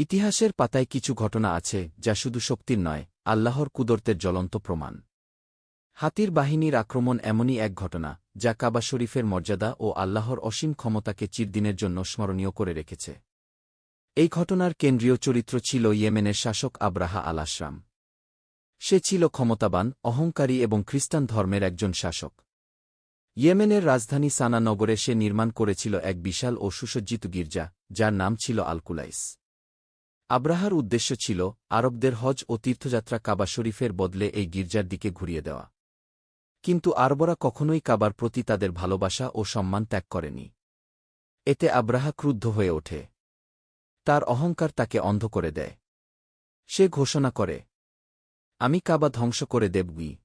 ইতিহাসের পাতায় কিছু ঘটনা আছে যা শুধু শক্তির নয়, আল্লাহর কুদরতের জ্বলন্ত প্রমাণ। হাতির বাহিনীর আক্রমণ এমনই এক ঘটনা যা কাবা শরীফের মর্যাদা ও আল্লাহর অসীম ক্ষমতাকে চিরদিনের জন্য স্মরণীয় করে রেখেছে। এই ঘটনার কেন্দ্রীয় চরিত্র ছিল ইয়েমেনের শাসক আব্রাহা আল-আশরাম। সে ছিল ক্ষমতাবান, অহংকারী এবং খ্রিস্টান ধর্মের একজন শাসক। ইয়েমেনের রাজধানী সানা নগরে সে নির্মাণ করেছিল এক বিশাল ও সুসজ্জিত গির্জা, যার নাম ছিল আল-কুলাইস। আব্রাহার উদ্দেশ্য ছিল আরবদের হজ ও তীর্থযাত্রা কাবা শরীফের বদলে এই গির্জার দিকে ঘুরিয়ে দেওয়া। কিন্তু আরবরা কখনোই কাবার প্রতি তাদের ভালোবাসা ও সম্মান ত্যাগ করেনি। এতে আব্রাহা ক্রুদ্ধ হয়ে ওঠে। তার অহংকার তাকে অন্ধ করে দেয়। সে ঘোষণা করে, আমি কাবা ধ্বংস করে দেবই।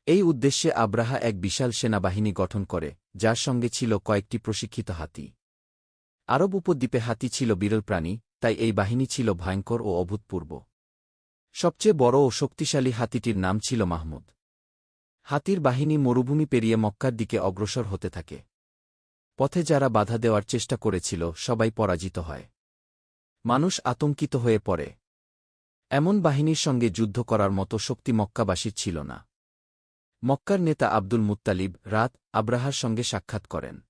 এই উদ্দেশ্যে আব্রাহা এক বিশাল সেনাবাহিনী গঠন করে, যার সঙ্গে ছিল কয়েকটি প্রশিক্ষিত হাতি। আরব উপদ্বীপে হাতি ছিল বিরল প্রাণী, তাই এই বাহিনী ছিল ভয়ঙ্কর ও অভূতপূর্ব। সবচেয়ে বড় ও শক্তিশালী হাতিটির নাম ছিল মাহমুদ। হাতির বাহিনী মরুভূমি পেরিয়ে মক্কার দিকে অগ্রসর হতে থাকে। পথে যারা বাধা দেওয়ার চেষ্টা করেছিল সবাই পরাজিত হয়। মানুষ আতঙ্কিত হয়ে পড়ে। এমন বাহিনীর সঙ্গে যুদ্ধ করার মতো শক্তি মক্কাবাসীর ছিল না। মক্কার নেতা আব্দুল মুত্তালিব রাত আব্রাহার সঙ্গে সাক্ষাৎ করেন।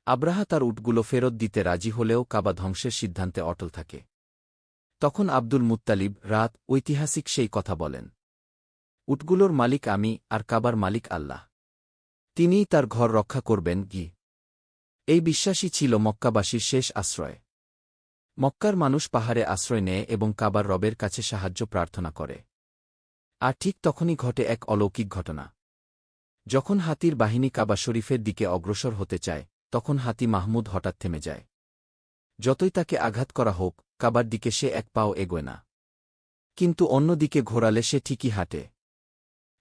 আব্রাহা তার উটগুলো ফেরত দিতে রাজি হলেও কাবা ধ্বংসের সিদ্ধান্তে অটল থাকে। তখন আব্দুল মুত্তালিব রাত ঐতিহাসিক সেই কথা বলেন, উটগুলোর মালিক আমি, আর কাবার মালিক আল্লাহ। তিনিই তার ঘর রক্ষা করবেন গি। এই বিশ্বাসই ছিল মক্কাবাসীর শেষ আশ্রয়। মক্কার মানুষ পাহাড়ে আশ্রয় নেয় এবং কাবার রবের কাছে সাহায্য প্রার্থনা করে। আর ঠিক তখনই ঘটে এক অলৌকিক ঘটনা। যখন হাতির বাহিনী কাবা শরীফের দিকে অগ্রসর হতে চায়, তখন হাতি মাহমুদ হঠাৎ থেমে যায়। যতই তাকে আঘাত করা হোক, কাবার দিকে সে এক পাও এগোয় না। কিন্তু অন্যদিকে ঘোরালে সে ঠিকই হাঁটে।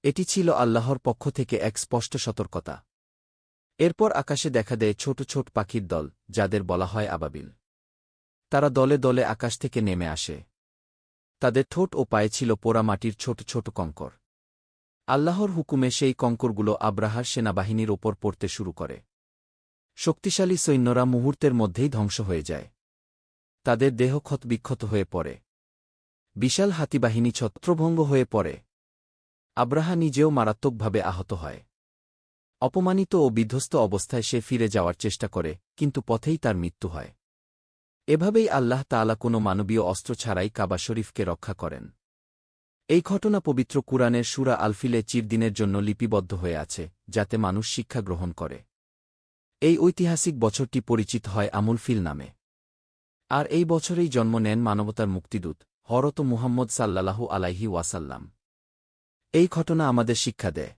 এটি ছিল আল্লাহর পক্ষ থেকে এক স্পষ্ট সতর্কতা। এরপর আকাশে দেখা দেয় ছোট ছোট পাখির দল, যাদের বলা হয় আবাবিল। তারা দলে দলে আকাশ থেকে নেমে আসে। তাদের ঠোঁট ও পায়ে ছিল পোড়া মাটির ছোট ছোট কঙ্কর। আল্লাহর হুকুমে সেই কঙ্করগুলো আব্রাহার সেনাবাহিনীর ওপর পড়তে শুরু করে। শক্তিশালী সৈন্যরা মুহূর্তের মধ্যেই ধ্বংস হয়ে যায়। তাদের দেহ ক্ষতবিক্ষত হয়ে পড়ে। বিশাল হাতিবাহিনী ছত্রভঙ্গ হয়ে পড়ে। আব্রাহা নিজেও মারাত্মকভাবে আহত হয়। অপমানিত ও বিধ্বস্ত অবস্থায় সে ফিরে যাওয়ার চেষ্টা করে, কিন্তু পথেই তার মৃত্যু হয়। এভাবেই আল্লাহ তাআলা কোনো মানবীয় অস্ত্র ছাড়াই কাবা শরীফকে রক্ষা করেন। এই ঘটনা পবিত্র কুরআনের সূরা আল-ফিলে চিরদিনের জন্য লিপিবদ্ধ হয়ে আছে, যাতে মানুষ শিক্ষা গ্রহণ করে। এই ঐতিহাসিক বছরটি পরিচিত হয় আমুল ফিল নামে। আর এই বছরেই জন্ম নেন মানবতার মুক্তিদূত হযরত মুহাম্মদ সাল্লাল্লাহু আলাইহি ওয়াসাল্লাম। এই ঘটনা আমাদের শিক্ষা দেয়,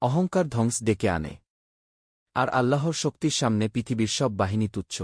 অহংকার ধ্বংস ডেকে আনে, আর আল্লাহর শক্তির সামনে পৃথিবীর সব বাহিনী তুচ্ছ।